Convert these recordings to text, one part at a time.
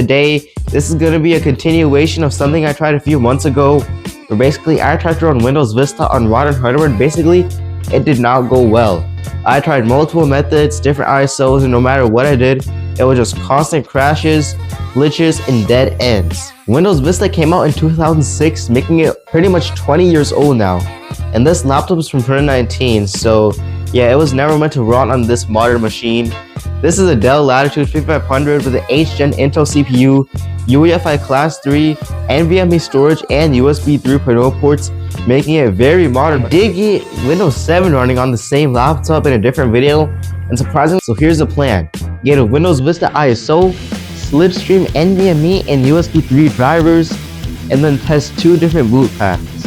Today, this is going to be a continuation of something I tried a few months ago, where basically I tried to run Windows Vista on modern hardware and basically it did not go well. I tried multiple methods, different ISOs, and no matter what I did, it was just constant crashes, glitches, and dead ends. Windows Vista came out in 2006, making it pretty much 20 years old now. And this laptop is from 2019, so yeah, it was never meant to run on this modern machine. This is a Dell Latitude 5500 with an 8th Gen Intel CPU, Uefi Class 3, NVMe storage, and USB 3.0 ports, making it very modern. Did get Windows 7 running on the same laptop in a different video, and surprisingly, so here's the plan. Get a Windows Vista ISO, slipstream NVMe and USB 3 drivers, and then test two different boot paths.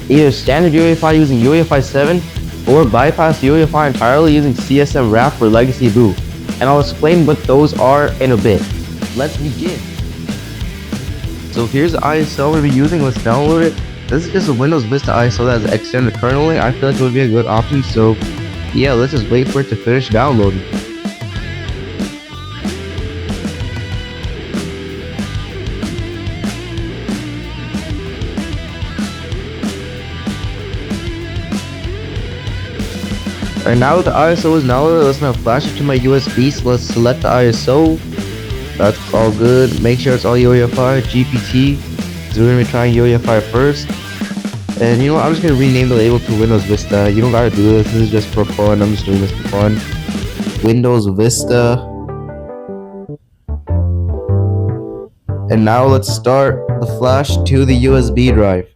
Either standard UEFI using UEFI 7, or bypass UEFI entirely using CSM wrap for legacy boot. And I'll explain what those are in a bit. Let's begin. So here's the ISO we'll be using. Let's download it. This is just a Windows Vista ISO that has extended kerneling. I feel like it would be a good option, so yeah, let's just wait for it to finish downloading. Alright, now that the ISO is downloaded, let's now flash it to my USB. So let's select the ISO. That's all good. Make sure it's all UEFI, GPT. So we're going to be trying UEFI first. And you know what, I'm just going to rename the label to Windows Vista. You don't got to do this. This is just for fun. I'm just doing this for fun. Windows Vista. And now let's start the flash to the USB drive.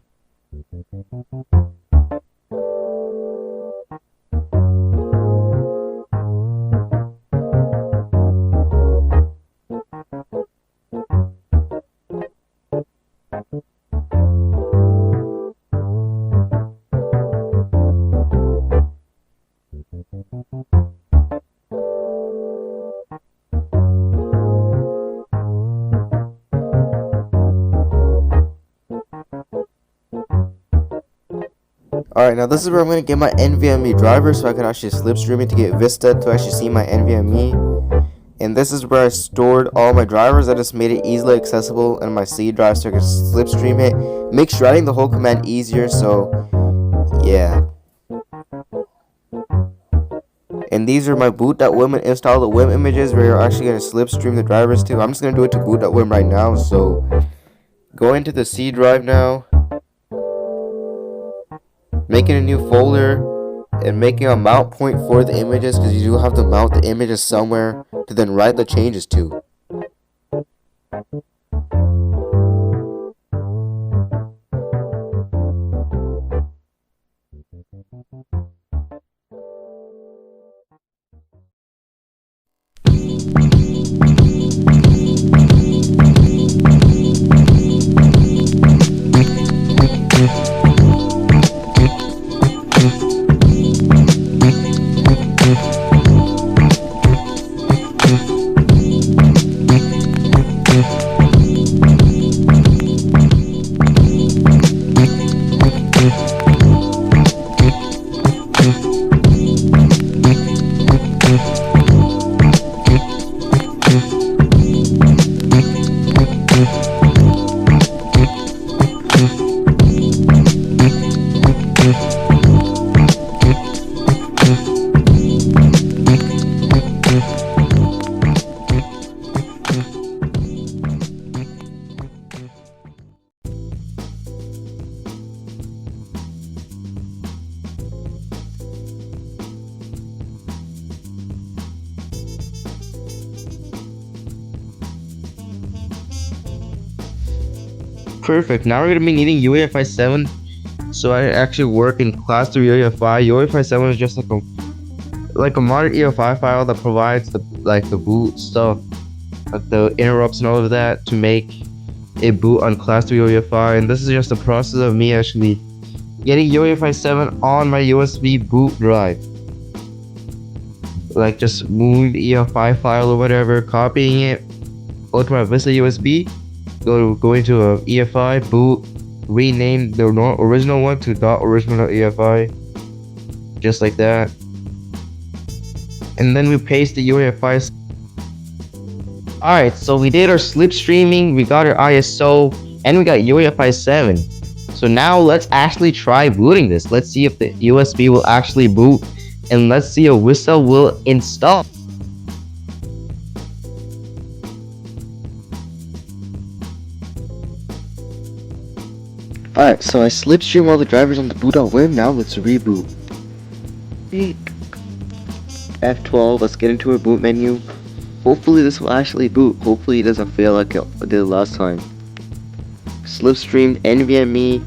Alright, now this is where I'm going to get my NVMe driver so I can actually slipstream it to get Vista to actually see my NVMe. And this is where I stored all my drivers. I just made it easily accessible in my C drive so I can slipstream it. Makes writing the whole command easier, so yeah. And these are my boot.wim and install the WIM images where you're actually going to slipstream the drivers to. I'm just going to do it to boot.wim right now, so go into the C drive now. Making a new folder and making a mount point for the images, because you do have to mount the images somewhere to then write the changes to. Perfect. Now we're going to be needing UEFI 7. So I actually work in Class 3 UEFI. UEFI 7 is just like a modern UEFI file that provides the boot stuff, like the interrupts and all of that to make it boot on Class 3 UEFI. And this is just the process of me actually getting UEFI 7 on my USB boot drive. Like just moving the EFI file or whatever, copying it, go to my Vista USB, go into a EFI boot, rename the original one to .original.efi, just like that, and then we paste the UEFI. Alright, so we did our slipstreaming, we got our ISO, and we got UEFI 7. So now let's actually try booting this. Let's see if the USB will actually boot, and let's see if Vista will install. Alright, so I slipstream all the drivers on the boot.win. Now let's reboot. F12, let's get into our boot menu. Hopefully this will actually boot. Hopefully it doesn't fail like it did last time. Slipstreamed NVMe,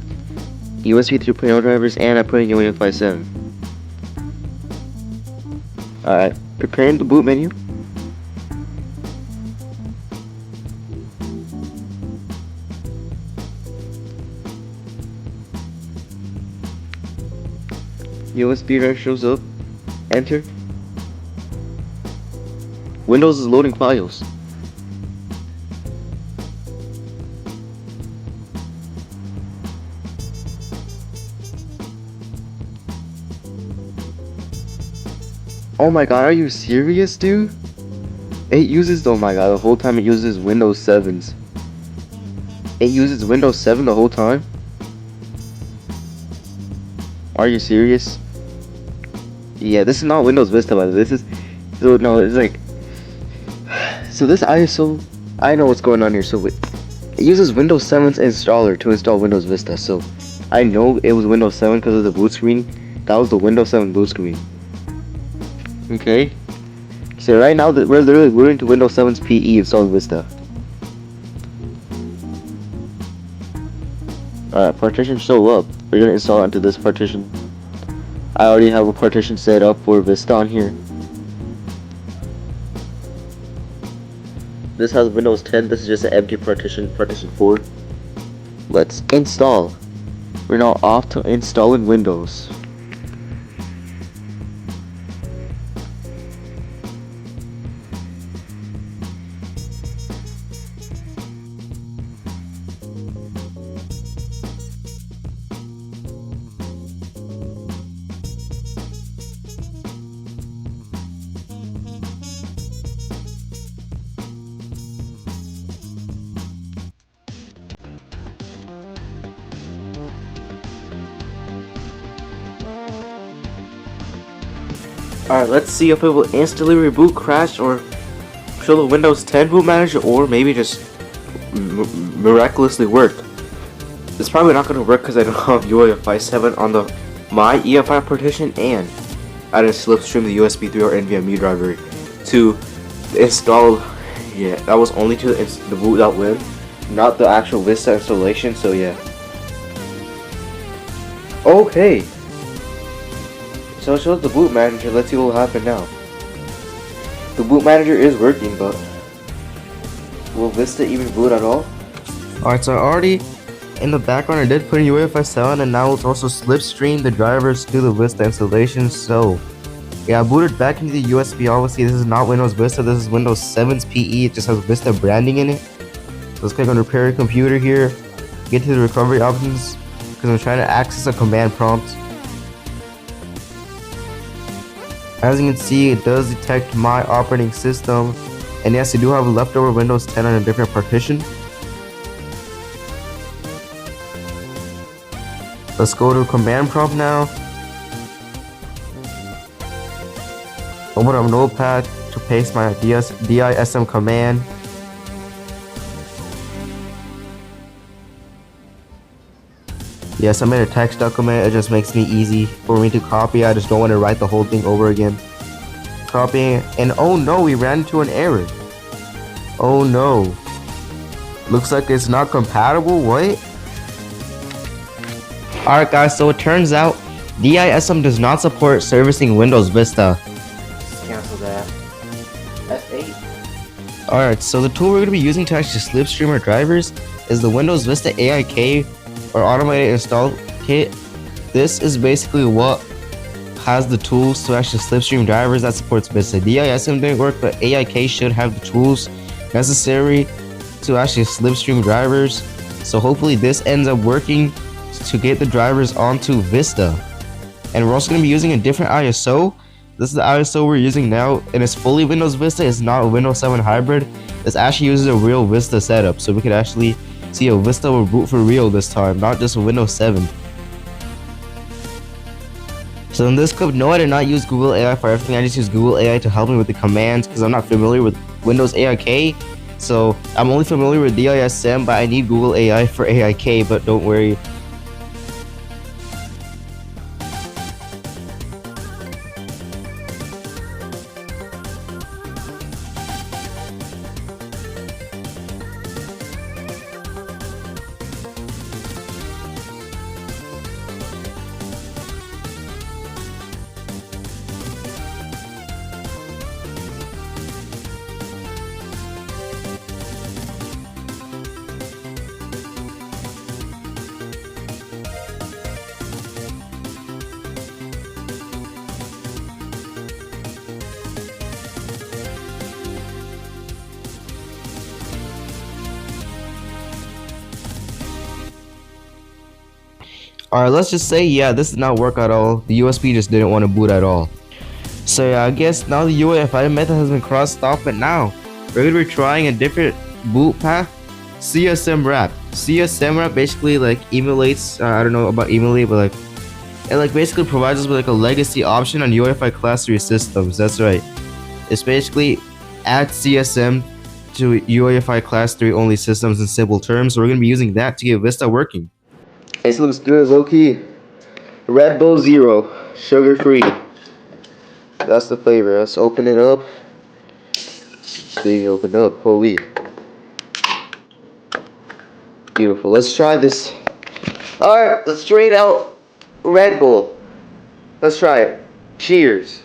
USB 3.0 drivers, and I put in UEFI 7. Alright, preparing the boot menu. USB drive shows up. Enter. Windows is loading files. Oh my god, are you serious, dude? It uses, oh my god, the whole time it uses Windows 7s. It uses Windows 7 the whole time? Are you serious? Yeah, this is not Windows Vista, by the way. This is, so no, it's like, so this ISO, I know what's going on here. So it uses Windows 7's installer to install Windows Vista. So I know it was Windows 7 because of the boot screen. That was the Windows 7 boot screen. Okay. So right now that we're literally booting to Windows 7's PE installing Vista. Alright, partition show up. We're gonna install it onto this partition. I already have a partition set up for Vista on here. This has Windows 10. This is just an empty partition, partition 4. Let's install. We're now off to installing Windows. Alright, let's see if it will instantly reboot, crash, or show the Windows 10 boot manager, or maybe just miraculously work. It's probably not going to work because I don't have UEFI 7 on my EFI partition, and I didn't slipstream the USB 3 or NVMe driver to install. Yeah, that was only to the boot.win, not the actual Vista installation, so yeah. Okay. So it shows the boot manager. Let's see what will happen now. The boot manager is working, but will Vista even boot at all? Alright, so I already, in the background, I did put in UEFI 7, and now it's also slipstream the drivers to the Vista installation. So yeah, I booted back into the USB. Obviously, this is not Windows Vista. This is Windows 7's PE. It just has Vista branding in it. So let's click on repair your computer here. Get to the recovery options because I'm trying to access a command prompt. As you can see, it does detect my operating system, and yes, I do have a leftover Windows 10 on a different partition. Let's go to command prompt now. Open up Notepad to paste my DISM command. Yes, I made a text document. It just makes me easy for me to copy. I just don't want to write the whole thing over again. Copying, and oh no, we ran into an error. Oh no. Looks like it's not compatible. What? Alright guys, so it turns out DISM does not support servicing Windows Vista. Just cancel that. F8. Alright, so the tool we're going to be using to actually slipstream our drivers is the Windows Vista AIK, or automated install kit. This is basically what has the tools to actually slipstream drivers that supports Vista. DISM didn't work, but AIK should have the tools necessary to actually slipstream drivers. So hopefully this ends up working to get the drivers onto Vista. And we're also going to be using a different ISO. This is the ISO we're using now, and it's fully Windows Vista. It's not a Windows 7 hybrid. this actually uses a real Vista setup, so we could actually see a Vista will boot for real this time, not just a Windows 7. So in this clip, no, I did not use Google AI for everything. I just use Google AI to help me with the commands because I'm not familiar with Windows AIK. So I'm only familiar with DISM, but I need Google AI for AIK, but don't worry. Alright, let's just say, yeah, this did not work at all. The USB just didn't want to boot at all. So yeah, I guess now the UEFI method has been crossed off, but now we're going to be trying a different boot path. CSM wrap. CSM wrap basically like emulates, I don't know about emulate, but like it like basically provides us with like a legacy option on UEFI Class 3 systems. That's right. It's basically add CSM to UEFI Class 3 only systems in simple terms. So we're going to be using that to get Vista working. This looks good, low key. Red Bull Zero, sugar free. That's the flavor. Let's open it up. They open up, holy. Beautiful. Let's try this. Alright, let's trade out Red Bull. Let's try it. Cheers.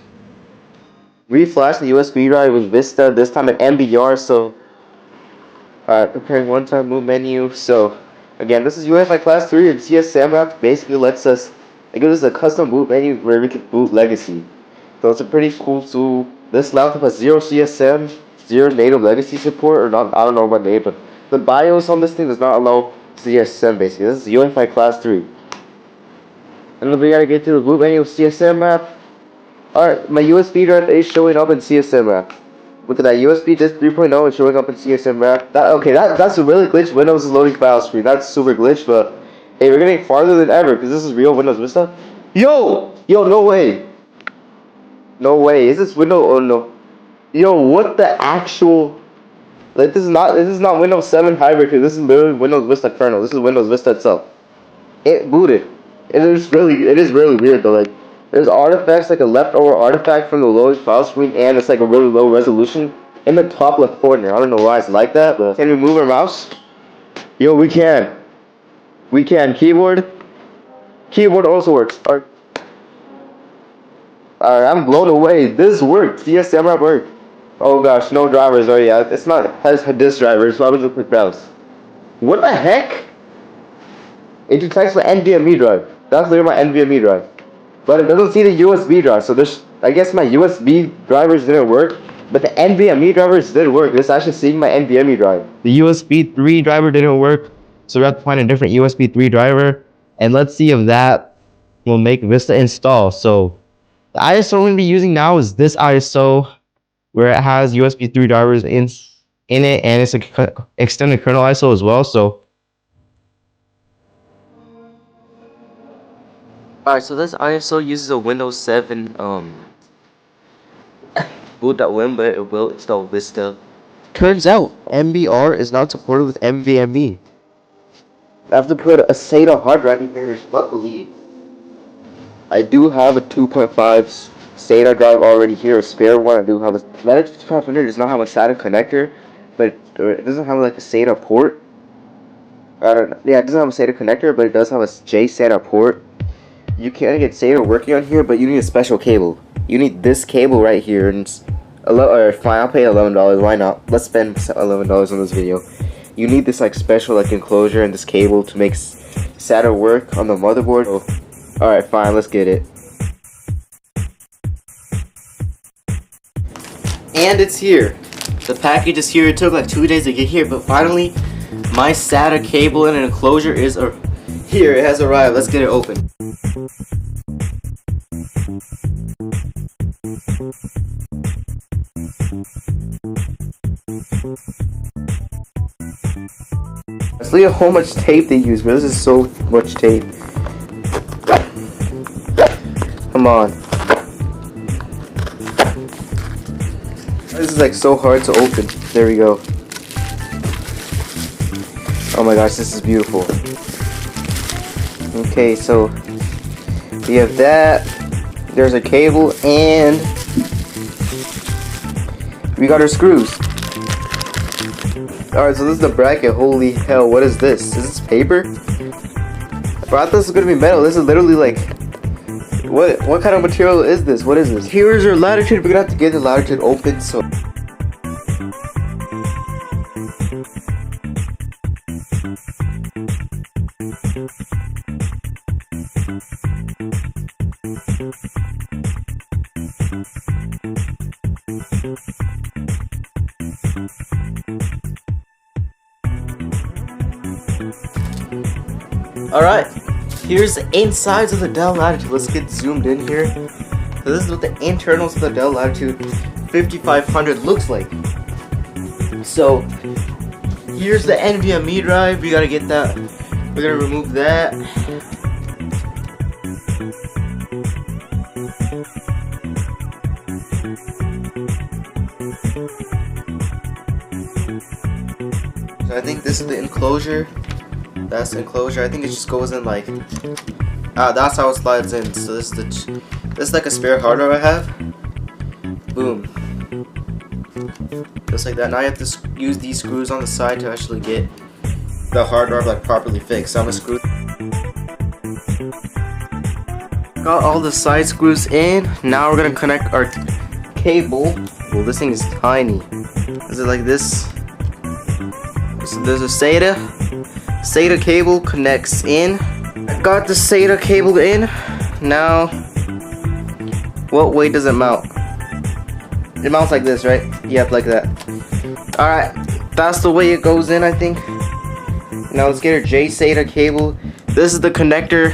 Reflash the USB drive with Vista, this time at MBR, so alright, preparing one-time move menu. So again, this is UEFI Class 3 and CSM app basically lets us, it gives us a custom boot menu where we can boot legacy. So it's a pretty cool tool. This laptop has 0 CSM, 0 native legacy support, or not, I don't know what name, but the BIOS on this thing does not allow CSM basically. This is UEFI Class 3. And then we gotta get to the boot menu of CSM app. Alright, my USB drive is showing up in CSM app. Look at that, USB disk 3.0 is showing up in CSM app. That's a really glitch. Windows is loading file screen. That's super glitch, but hey, we're getting farther than ever because this is real Windows Vista. Yo, no way. No way. Is this Windows? Oh no. Yo, what the actual? Like this is not Windows 7 hybrid. This is literally Windows Vista kernel. This is Windows Vista itself. It booted. It is really weird though. Like there's artifacts, like a leftover artifact from the loading file screen, and it's like a really low resolution in the top left corner. I don't know why it's like that, but can we move our mouse? Yo, we can. We can. Keyboard also works. Alright, I'm blown away. This worked. CSM wrap worked. Oh gosh, no drivers. Oh yeah, it's not has disk drivers. So I'm gonna quick browse. What the heck? It detects my NVMe drive. That's literally my NVMe drive. But it doesn't see the USB drive, so there's, I guess my USB drivers didn't work, but the NVMe drivers did work. It's actually seeing my NVMe drive. The USB 3 driver didn't work, so we have to find a different USB 3 driver, and let's see if that will make Vista install. So the ISO I'm going to be using now is this ISO, where it has USB 3 drivers in it, and it's an extended kernel ISO as well. So alright, so this ISO uses a Windows 7 boot.win, but it will install Vista. Turns out MBR is not supported with NVMe. I have to put a SATA hard drive in here. Luckily, I do have a 2.5 SATA drive already here, a spare one. I do have a Latitude 5500 does not have a SATA connector, but it doesn't have like a SATA port. I don't know. Yeah, it doesn't have a SATA connector, but it does have a JSATA port. You can't get SATA working on here, but you need a special cable. You need this cable right here, and fine, I'll pay $11. Why not? Let's spend $11 on this video. You need this like special like enclosure and this cable to make SATA work on the motherboard. Oh. All right, fine, let's get it. And it's here. The package is here. It took like 2 days to get here, but finally, my SATA cable and an enclosure is here. It has arrived. Let's get it open. Let's look at how much tape they use, bro. This is so much tape. Come on. This is like so hard to open. There we go. Oh my gosh, this is beautiful. Okay, so we have that. There's a cable and we got our screws. Alright, so this is the bracket. Holy hell, what is this? Is this paper? Bro, I thought this was gonna be metal. This is literally like, what kind of material is this? What is this? Here's our Latitude. We're gonna have to get the Latitude open, so alright, here's the insides of the Dell Latitude. Let's get zoomed in here. So this is what the internals of the Dell Latitude 5500 looks like. So here's the NVMe drive. We gotta get that. We're gonna remove that. So I think this is the enclosure. That's the enclosure. I think it just goes in like, that's how it slides in. So this is like a spare hard drive I have. Boom. Just like that. Now I have to use these screws on the side to actually get the hard drive like properly fixed. So I'm gonna screw. Got all the side screws in. Now we're gonna connect our cable. Well, this thing is tiny. Is it like this? So there's a SATA cable connects in. I got the SATA cable in. Now, what way does it mount? It mounts like this, right? Yep, like that. Alright, that's the way it goes in, I think. Now let's get our JSATA cable. This is the connector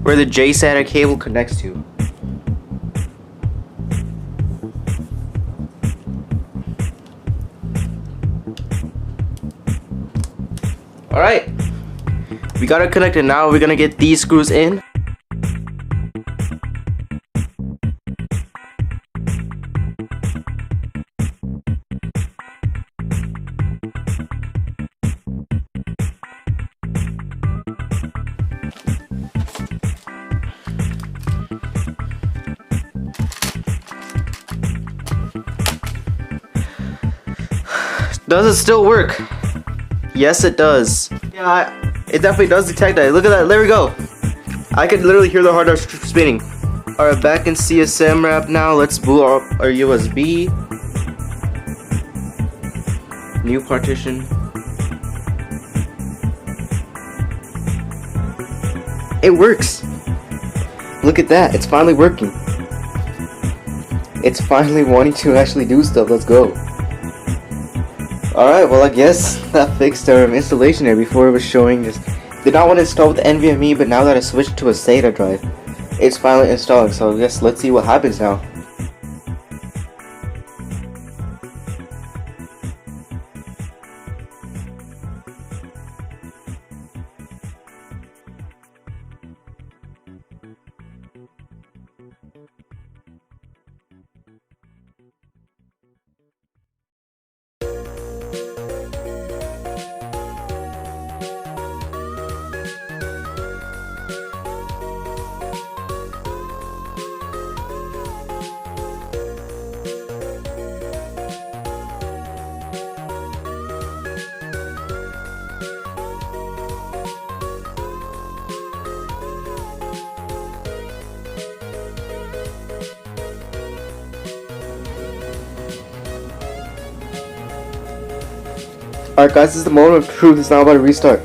where the JSATA cable connects to. Alright, we got it connected. Now we're gonna get these screws in. Does it still work? Yes, it does. Yeah, it definitely does detect that. Look at that. There we go. I could literally hear the hard drive spinning. Alright, back in CSM wrap now. Let's boot up our USB. New partition. It works. Look at that. It's finally working. It's finally wanting to actually do stuff. Let's go. Alright, well I guess that fixed our installation there. Before it was showing just did not want to install with the NVMe, but now that I switched to a SATA drive, it's finally installing. So I guess let's see what happens now. Alright guys, this is the moment of truth. It's now about to restart.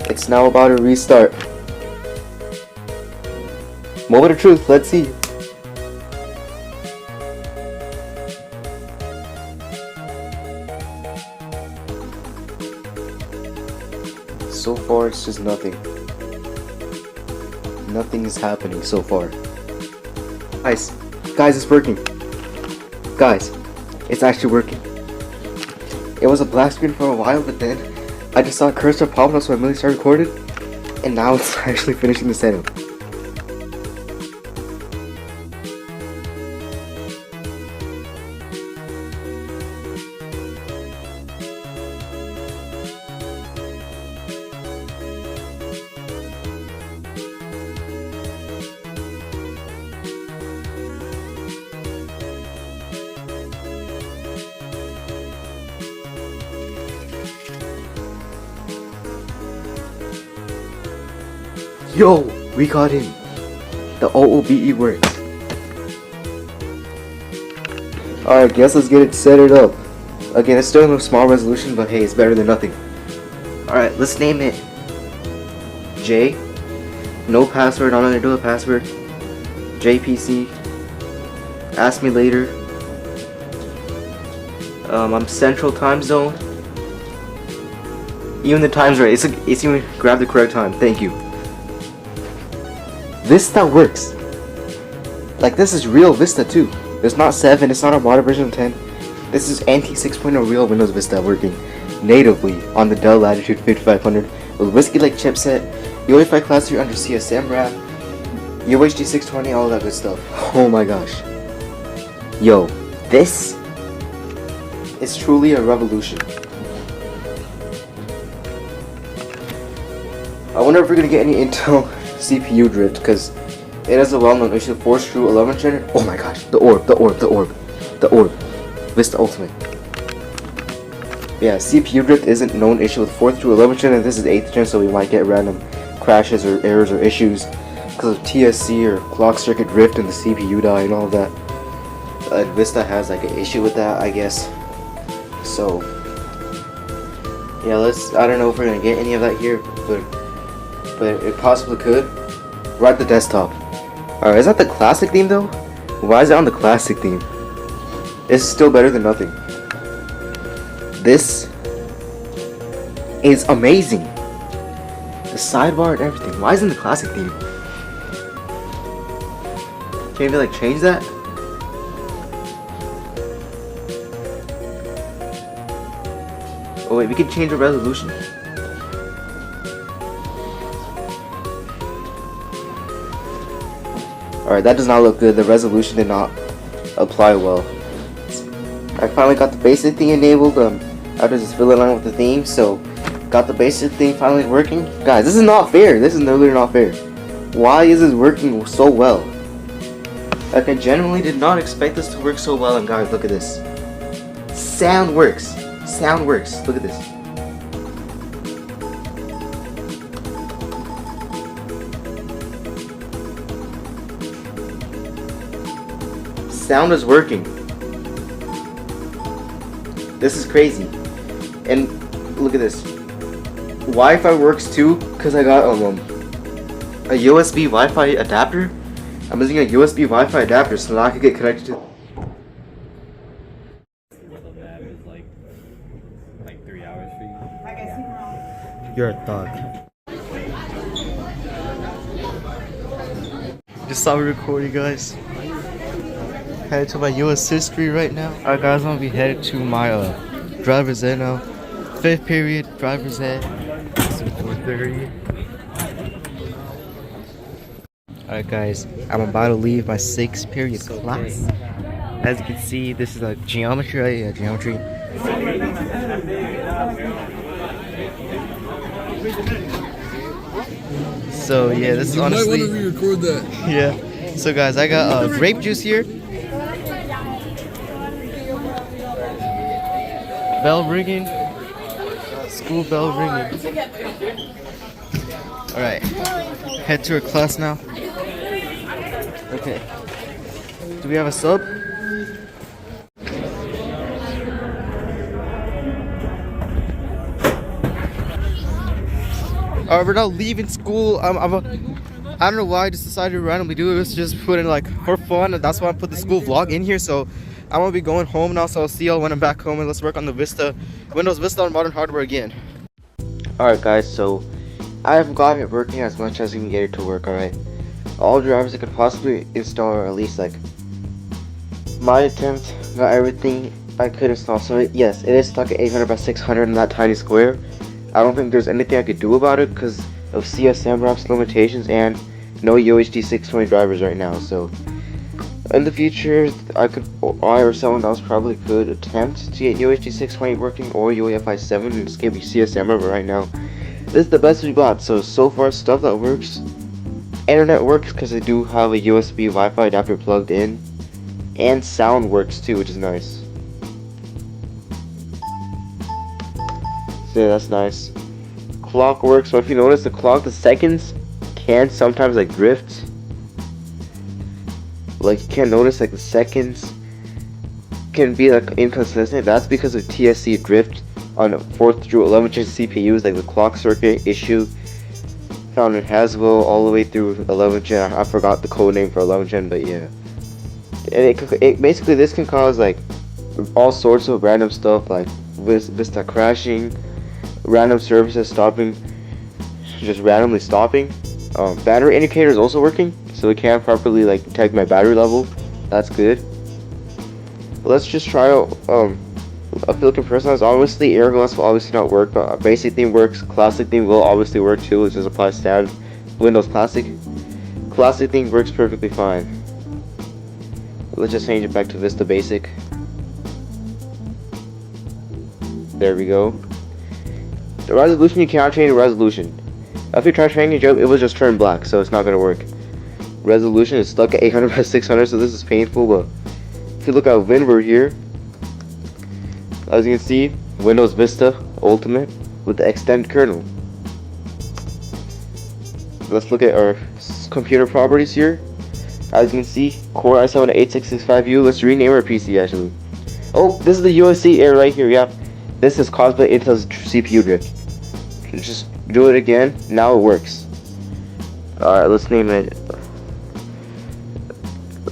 It's now about to restart. Moment of truth, let's see. So far, it's just nothing. Nothing is happening so far. Guys, it's working. Guys, it's actually working. It was a black screen for a while, but then I just saw a cursor pop up, so I immediately started recording, and now it's actually finishing the setup. Yo, we got in. The OOBE works. Alright, guess let's get it set it up. Again, it's still in a small resolution, but hey, it's better than nothing. Alright, let's name it J. No password, I'm not gonna do a password. JPC. Ask me later. I'm Central Time Zone. Even the time's right. It's even grab the correct time. Thank you. Vista works. Like, this is real Vista too. It's not 7, it's not a modern version of 10. This is NT 6.0 real Windows Vista working natively on the Dell Latitude 5500 with Whiskey Lake chipset, Uefi Class 3 under CSM RAM, UHD 620, all that good stuff. Oh my gosh. Yo, this is truly a revolution. I wonder if we're gonna get any Intel CPU drift, because it is a well-known issue. 4 screw 11 gen. Oh my gosh, the orb. Vista Ultimate. Yeah, CPU drift isn't a known issue with 4th through 11th gen, and this is 8th gen, so we might get random crashes or errors or issues because of TSC or clock circuit drift and the CPU die and all of that. Vista has like an issue with that, I guess. So yeah, I don't know if we're gonna get any of that here, but it possibly could. We're at the desktop. Alright, is that the classic theme though? Why is it on the classic theme? It's still better than nothing. This is amazing. The sidebar and everything. Why isn't the classic theme? Can you like change that? Oh wait, we can change the resolution. Alright, that does not look good. The resolution did not apply well. I finally got the basic thing enabled after just fiddling around with the theme, so got the basic thing finally working. Guys, this is not fair. This is literally not fair. Why is this working so well? Like, I genuinely did not expect this to work so well, and guys, look at this. Sound works. Sound works. Look at this. Sound is working. This is crazy. And look at this. Wi-Fi works too, because I got a USB Wi-Fi adapter. I'm using a USB Wi-Fi adapter so that I could get connected to. Like 3 hours for you. You're a thug. Just saw me recording, guys. Headed to my US history right now. Alright guys, I'm gonna be headed to my driver's ed now. 5th period, driver's ed. It's 4:30. Alright guys, I'm about to leave my 6th period class. As you can see, this is like geometry, right? Yeah, geometry. So yeah, this is honestly. You might want to re-record that. Yeah. So guys, I got grape juice here. Bell ringing. School bell ringing. Alright. Head to our class now. Okay. Do we have a sub? Alright, we're now leaving school. I don't know why I just decided to randomly do this, just put in like for fun, and that's why I put the school vlog in here. So I'm gonna be going home now, so I'll see y'all when I'm back home, and let's work on the Windows Vista on modern hardware again. Alright guys, so I have gotten it working as much as we can get it to work, alright? All drivers I could possibly install, or at least like my attempt, got everything I could install. So yes, it is stuck at 800 by 600 in that tiny square. I don't think there's anything I could do about it because of CSM wraps limitations and no UHD 620 drivers right now. So in the future, I or someone else probably could attempt to get UHD 620 working or UEFI 7 and just give me CSM, but right now this is the best we got. So far, stuff that works. Internet works because I do have a USB Wi-Fi adapter plugged in, and sound works too, which is nice. So yeah, that's nice. Clock works, so if you notice the clock, the seconds can sometimes like drift. Like you can't notice like the seconds can be like inconsistent. That's because of TSC drift on 4th through 11th gen CPUs, like the clock circuit issue found in Haswell all the way through 11th gen. I forgot the code name for 11th gen, but yeah. And it basically, this can cause like all sorts of random stuff, like Vista crashing, random services stopping, just randomly stopping. Battery indicator is also working, so it can properly like detect my battery level. That's good. Let's just try out a filter personalized. Obviously AirGlass will obviously not work, but basic theme works. Classic theme will obviously work too, which is applies standard Windows Classic. Classic theme works perfectly fine. Let's just change it back to Vista Basic. There we go. The resolution, you cannot change the resolution. If you try changing it, it will just turn black, so it's not gonna work. Resolution is stuck at 800 by 600, so this is painful. But if you look at WinVer here, as you can see, Windows Vista Ultimate with the extended kernel. Let's look at our computer properties here. As you can see, Core i7-8665U. Let's rename our PC actually. Oh, this is the USC error right here. Yeah, this is caused by Intel's CPU drift. Just do it again. Now it works. Alright, let's name it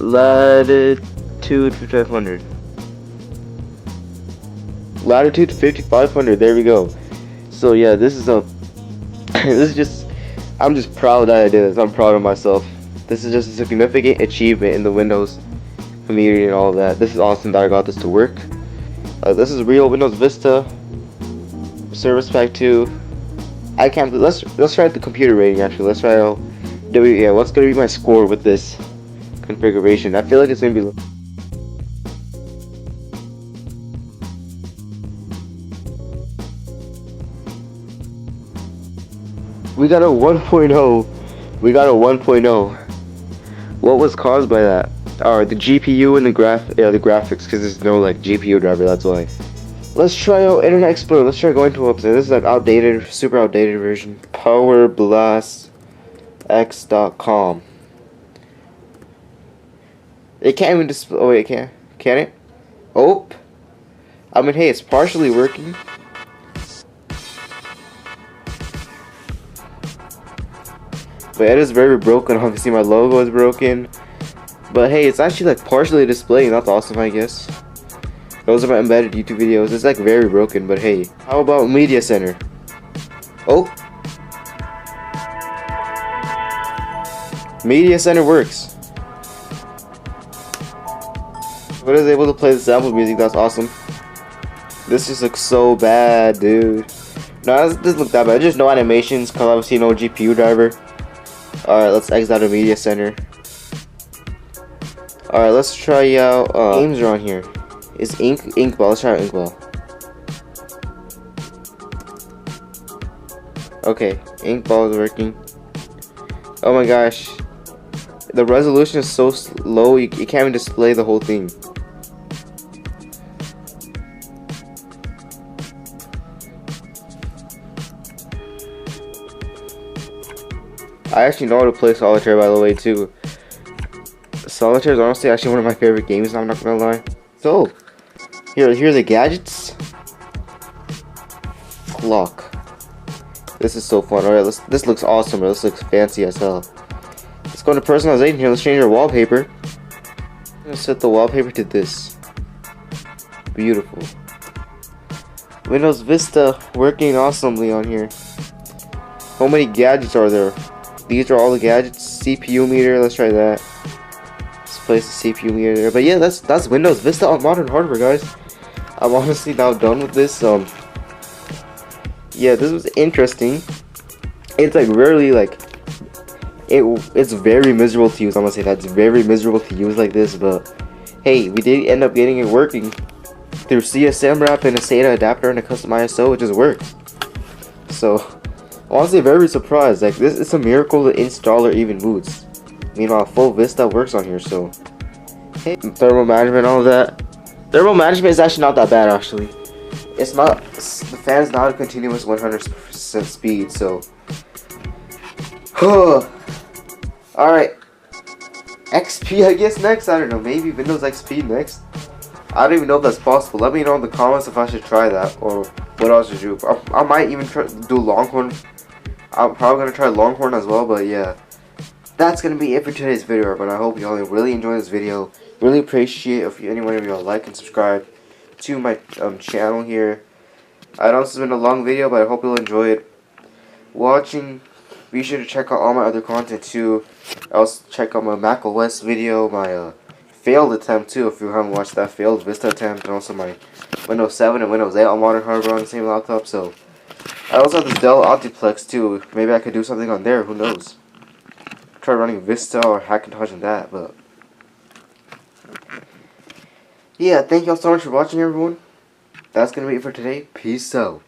Latitude 5500. Latitude 5500. There we go. So yeah, this is this is just, I'm just proud that I did this. I'm proud of myself. This is just a significant achievement in the Windows community and all of that. This is awesome that I got this to work. This is real Windows Vista Service Pack 2. I can't. Let's try the computer rating actually. Let's try out WEA. What's gonna be my score with this configuration? I feel like it's gonna be. We got a 1.0. We got a 1.0. What was caused by that? Alright, the GPU and the graphics, because there's no like GPU driver, that's why. Let's try out Internet Explorer. Let's try going to a website. This is like outdated, super outdated version. PowerBlastX.com. It can't even display. Oh wait, can it? Oh, I mean, hey, it's partially working. But it is very broken. Obviously, my logo is broken. But hey, it's actually like partially displaying. That's awesome, I guess. Those are my embedded YouTube videos. It's like very broken, but hey. How about Media Center? Oh. Media Center works. But is able to play the sample music. That's awesome. This just looks so bad, dude. No, this doesn't look that bad. Just no animations, because obviously no GPU driver. Alright, let's exit out of Media Center. Alright, let's try out games are on here. Is Inkball? Let's try out Inkball. Okay, Inkball is working. Oh my gosh. The resolution is so low, you can't even display the whole thing. I actually know how to play Solitaire, by the way, too. Solitaire is honestly actually one of my favorite games, I'm not gonna lie. So, here are the gadgets. Clock. This is so fun. Alright, this looks awesome, bro. This looks fancy as hell. Let's go to personalization here. Let's change our wallpaper. I'm gonna set the wallpaper to this. Beautiful. Windows Vista working awesomely on here. How many gadgets are there? These are all the gadgets. CPU meter, let's try that. Let's place the CPU meter there. But yeah, that's Windows Vista on modern hardware, guys. I'm honestly now done with this. yeah, this was interesting. It's like really like it's very miserable to use. I'm gonna say that it's very miserable to use like this, but hey, we did end up getting it working through CSM wrap and a SATA adapter and a custom ISO. It just worked. So honestly, very surprised. Like this, it's a miracle the installer even boots. Meanwhile, full Vista works on here. So hey, thermal management, all of that. Thermal management is actually not that bad. Actually, it's not. The fan's not a continuous 100% speed. So. Alright, XP I guess next, I don't know, maybe Windows XP next. I don't even know if that's possible. Let me know in the comments if I should try that or what else to do. I might even try do Longhorn. I'm probably going to try Longhorn as well, but yeah. That's going to be it for today's video, but I hope you all really enjoyed this video. Really appreciate if anyone of you all like and subscribe to my channel here. I know this has been a long video, but I hope you'll enjoy it. Watching. Be sure to check out all my other content too. Also check out my Mac OS video, my failed attempt too if you haven't watched that failed Vista attempt, and also my Windows 7 and Windows 8 on modern hardware on the same laptop. So I also have this Dell Optiplex too. Maybe I could do something on there, who knows. Try running Vista or Hackintosh and that, but yeah, thank y'all so much for watching everyone. That's gonna be it for today. Peace out.